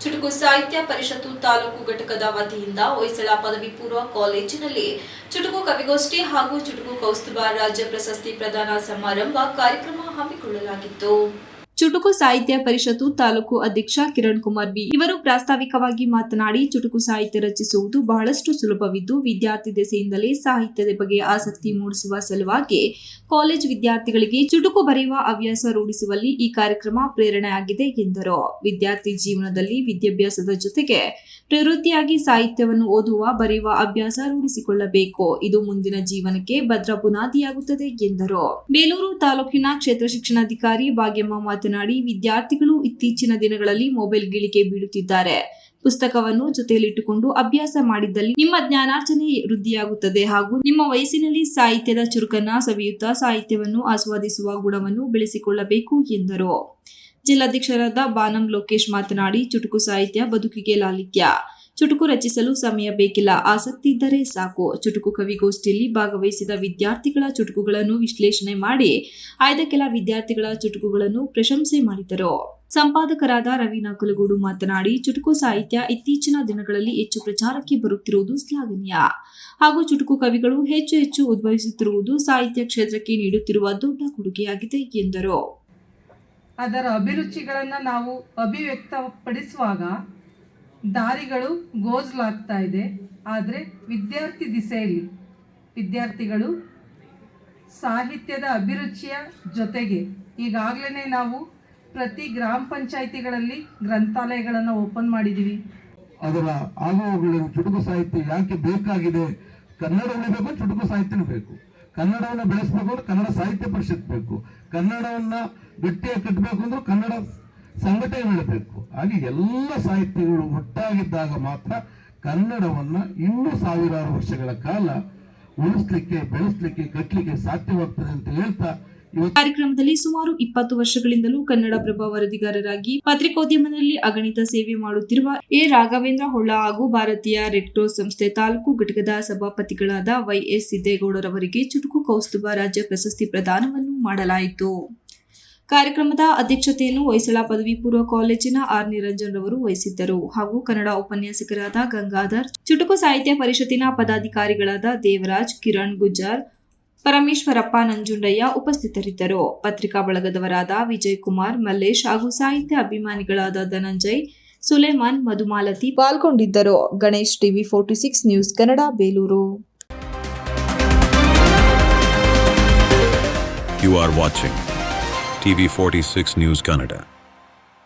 ಚುಟುಕು ಸಾಹಿತ್ಯ ಪರಿಷತ್ತು ತಾಲೂಕು ಘಟಕದ ವತಿಯಿಂದ ಹೊಯ್ಸಳ ಪದವಿ ಪೂರ್ವ ಕಾಲೇಜಿನಲ್ಲಿ ಚುಟುಕು ಕವಿಗೋಷ್ಠಿ ಹಾಗೂ ಚುಟುಕು ಕೌಸ್ತುಭ ರಾಜ್ಯ ಪ್ರಶಸ್ತಿ ಪ್ರದಾನ ಸಮಾರಂಭ ಕಾರ್ಯಕ್ರಮ ಹಮ್ಮಿಕೊಳ್ಳಲಾಗಿತ್ತು. ಚುಟುಕು ಸಾಹಿತ್ಯ ಪರಿಷತ್ತು ತಾಲೂಕು ಅಧ್ಯಕ್ಷ ಕಿರಣ್ ಕುಮಾರ್ ಬಿ ಇವರು ಪ್ರಾಸ್ತಾವಿಕವಾಗಿ ಮಾತನಾಡಿ, ಚುಟುಕು ಸಾಹಿತ್ಯ ರಚಿಸುವುದು ಬಹಳಷ್ಟು ಸುಲಭವಿದ್ದು, ವಿದ್ಯಾರ್ಥಿ ದೆಸೆಯಿಂದಲೇ ಸಾಹಿತ್ಯದ ಬಗ್ಗೆ ಆಸಕ್ತಿ ಮೂಡಿಸುವ ಸಲುವಾಗಿ ಕಾಲೇಜ್ ವಿದ್ಯಾರ್ಥಿಗಳಿಗೆ ಚುಟುಕು ಬರೆಯುವ ಹವ್ಯಾಸ ರೂಢಿಸುವಲ್ಲಿ ಈ ಕಾರ್ಯಕ್ರಮ ಪ್ರೇರಣೆಯಾಗಿದೆ ಎಂದರು. ವಿದ್ಯಾರ್ಥಿ ಜೀವನದಲ್ಲಿ ವಿದ್ಯಾಭ್ಯಾಸದ ಜೊತೆಗೆ ಪ್ರವೃತ್ತಿಯಾಗಿ ಸಾಹಿತ್ಯವನ್ನು ಓದುವ, ಬರೆಯುವ ಅಭ್ಯಾಸ ರೂಢಿಸಿಕೊಳ್ಳಬೇಕು. ಇದು ಮುಂದಿನ ಜೀವನಕ್ಕೆ ಭದ್ರ ಬುನಾದಿಯಾಗುತ್ತದೆ ಎಂದರು. ಬೇಲೂರು ತಾಲೂಕಿನ ಕ್ಷೇತ್ರ ಶಿಕ್ಷಣಾಧಿಕಾರಿ ಭಾಗ್ಯಮ್ಮ ಮಾತನಾಡಿ, ವಿದ್ಯಾರ್ಥಿಗಳು ಇತ್ತೀಚಿನ ದಿನಗಳಲ್ಲಿ ಮೊಬೈಲ್ ಗಿಳಿಗೆ ಬೀಳುತ್ತಿದ್ದಾರೆ. ಪುಸ್ತಕವನ್ನು ಜೊತೆಯಲ್ಲಿಟ್ಟುಕೊಂಡು ಅಭ್ಯಾಸ ಮಾಡಿದ್ದಲ್ಲಿ ನಿಮ್ಮ ಜ್ಞಾನಾರ್ಜನೆ ವೃದ್ಧಿಯಾಗುತ್ತದೆ ಹಾಗೂ ನಿಮ್ಮ ವಯಸ್ಸಿನಲ್ಲಿ ಸಾಹಿತ್ಯದ ಚುರುಕನ್ನ ಸವಿಯುತ್ತಾ ಸಾಹಿತ್ಯವನ್ನು ಆಸ್ವಾದಿಸುವ ಗುಣವನ್ನು ಬೆಳೆಸಿಕೊಳ್ಳಬೇಕು ಎಂದರು. ಜಿಲ್ಲಾಧ್ಯಕ್ಷರಾದ ಬಾನಂ ಲೋಕೇಶ್ ಮಾತನಾಡಿ, ಚುಟುಕು ಸಾಹಿತ್ಯ ಬದುಕಿಗೆ ಲಾಲಿತ್ಯ. ಚುಟುಕು ರಚಿಸಲು ಸಮಯ ಬೇಕಿಲ್ಲ, ಆಸಕ್ತಿ ಇದ್ದರೆ ಸಾಕು. ಚುಟುಕು ಕವಿಗೋಷ್ಠಿಯಲ್ಲಿ ಭಾಗವಹಿಸಿದ ವಿದ್ಯಾರ್ಥಿಗಳ ಚುಟುಕುಗಳನ್ನು ವಿಶ್ಲೇಷಣೆ ಮಾಡಿ ಆಯ್ದ ಕೆಲ ವಿದ್ಯಾರ್ಥಿಗಳ ಚುಟುಕುಗಳನ್ನು ಪ್ರಶಂಸೆ ಮಾಡಿದರು. ಸಂಪಾದಕರಾದ ರವೀನಾ ಕುಲಗೋಡು ಮಾತನಾಡಿ, ಚುಟುಕು ಸಾಹಿತ್ಯ ಇತ್ತೀಚಿನ ದಿನಗಳಲ್ಲಿ ಹೆಚ್ಚು ಪ್ರಚಾರಕ್ಕೆ ಬರುತ್ತಿರುವುದು ಶ್ಲಾಘನೀಯ ಹಾಗೂ ಚುಟುಕು ಕವಿಗಳು ಹೆಚ್ಚು ಉದ್ಭವಿಸುತ್ತಿರುವುದು ಸಾಹಿತ್ಯ ಕ್ಷೇತ್ರಕ್ಕೆ ನೀಡುತ್ತಿರುವ ದೊಡ್ಡ ಕೊಡುಗೆಯಾಗಿದೆ ಎಂದರು. ಅದರ ಅಭಿರುಚಿಗಳನ್ನು ನಾವು ಅಭಿವ್ಯಕ್ತಪಡಿಸುವಾಗ ದಾರಿಗಳು ಗೋಜಲಾಗ್ತಾ ಇದೆ. ಆದರೆ ವಿದ್ಯಾರ್ಥಿ ದಿಸೆಯಲ್ಲಿ ವಿದ್ಯಾರ್ಥಿಗಳು ಸಾಹಿತ್ಯದ ಅಭಿರುಚಿಯ ಜೊತೆಗೆ ಈಗಾಗಲೇ ನಾವು ಪ್ರತಿ ಗ್ರಾಮ ಪಂಚಾಯಿತಿಗಳಲ್ಲಿ ಗ್ರಂಥಾಲಯಗಳನ್ನು ಓಪನ್ ಮಾಡಿದ್ದೀವಿ. ಅದರ ಆಗುವಗಳನ್ನು ಚುಟುಕು ಸಾಹಿತ್ಯ ಯಾಕೆ ಬೇಕಾಗಿದೆ? ಕನ್ನಡ ಉಳಿಬೇಕು, ಚುಟುಕು ಸಾಹಿತ್ಯನೂ ಬೇಕು. ಕನ್ನಡವನ್ನು ಬೆಳೆಸಬೇಕು ಅಂದ್ರೆ ಕನ್ನಡ ಸಾಹಿತ್ಯ ಪರಿಷತ್ ಬೇಕು. ಕನ್ನಡವನ್ನ ಗಟ್ಟಿಯಾಗಿ ಕಟ್ಟಬೇಕು ಅಂದ್ರೆ ಕನ್ನಡ ಸಂಘಟನೆ ಬೆಳಬೇಕು. ಹಾಗೆ ಎಲ್ಲ ಸಾಹಿತ್ಯಗಳು ಒಟ್ಟಾಗಿದ್ದಾಗ ಮಾತ್ರ ಕನ್ನಡವನ್ನ ಇನ್ನೂ ಸಾವಿರಾರು ವರ್ಷಗಳ ಕಾಲ ಉಳಿಸ್ಲಿಕ್ಕೆ, ಬೆಳೆಸಲಿಕ್ಕೆ, ಕಟ್ಟಲಿಕ್ಕೆ ಸಾಧ್ಯವಾಗ್ತದೆ ಅಂತ ಹೇಳ್ತಾ ಕಾರ್ಯಕ್ರಮದಲ್ಲಿ ಸುಮಾರು 20 ವರ್ಷಗಳಿಂದಲೂ ಕನ್ನಡಪ್ರಭ ವರದಿಗಾರರಾಗಿ ಪತ್ರಿಕೋದ್ಯಮದಲ್ಲಿ ಅಗಣಿತ ಸೇವೆ ಮಾಡುತ್ತಿರುವ ಎ ರಾಘವೇಂದ್ರ ಹೊಳ್ಳ ಹಾಗೂ ಭಾರತೀಯ ರೆಡ್ ಕ್ರಾಸ್ ಸಂಸ್ಥೆ ತಾಲೂಕು ಘಟಕದ ಸಭಾಪತಿಗಳಾದ ವೈಎಸ್ ಸಿದ್ದೇಗೌಡರವರಿಗೆ ಚುಟುಕು ಕೌಸ್ತುಭ ರಾಜ್ಯ ಪ್ರಶಸ್ತಿ ಪ್ರದಾನವನ್ನು ಮಾಡಲಾಯಿತು. ಕಾರ್ಯಕ್ರಮದ ಅಧ್ಯಕ್ಷತೆಯನ್ನು ಹೊಯ್ಸಳ ಪದವಿ ಪೂರ್ವ ಕಾಲೇಜಿನ ಆರ್ ನಿರಂಜನ್ ರವರು ವಹಿಸಿದ್ದರು ಹಾಗೂ ಕನ್ನಡ ಉಪನ್ಯಾಸಕರಾದ ಗಂಗಾಧರ್, ಚುಟುಕು ಸಾಹಿತ್ಯ ಪರಿಷತ್ತಿನ ಪದಾಧಿಕಾರಿಗಳಾದ ದೇವರಾಜ್, ಕಿರಣ್ ಗುಜ್ಜರ್, ಪರಮೇಶ್ವರಪ್ಪ, ನಂಜುಂಡಯ್ಯ ಉಪಸ್ಥಿತರಿದ್ದರು. ಪತ್ರಿಕಾ ಬಳಗದವರಾದ ವಿಜಯ್ ಕುಮಾರ್, ಮಲ್ಲೇಶ್ ಹಾಗೂ ಸಾಹಿತ್ಯ ಅಭಿಮಾನಿಗಳಾದ ಧನಂಜಯ್, ಸುಲೇಮಾನ್, ಮಧುಮಾಲತಿ ಪಾಲ್ಗೊಂಡಿದ್ದರು. Ganesh, TV 46 news Kannada, Belur. You are watching TV 46 News Kannada.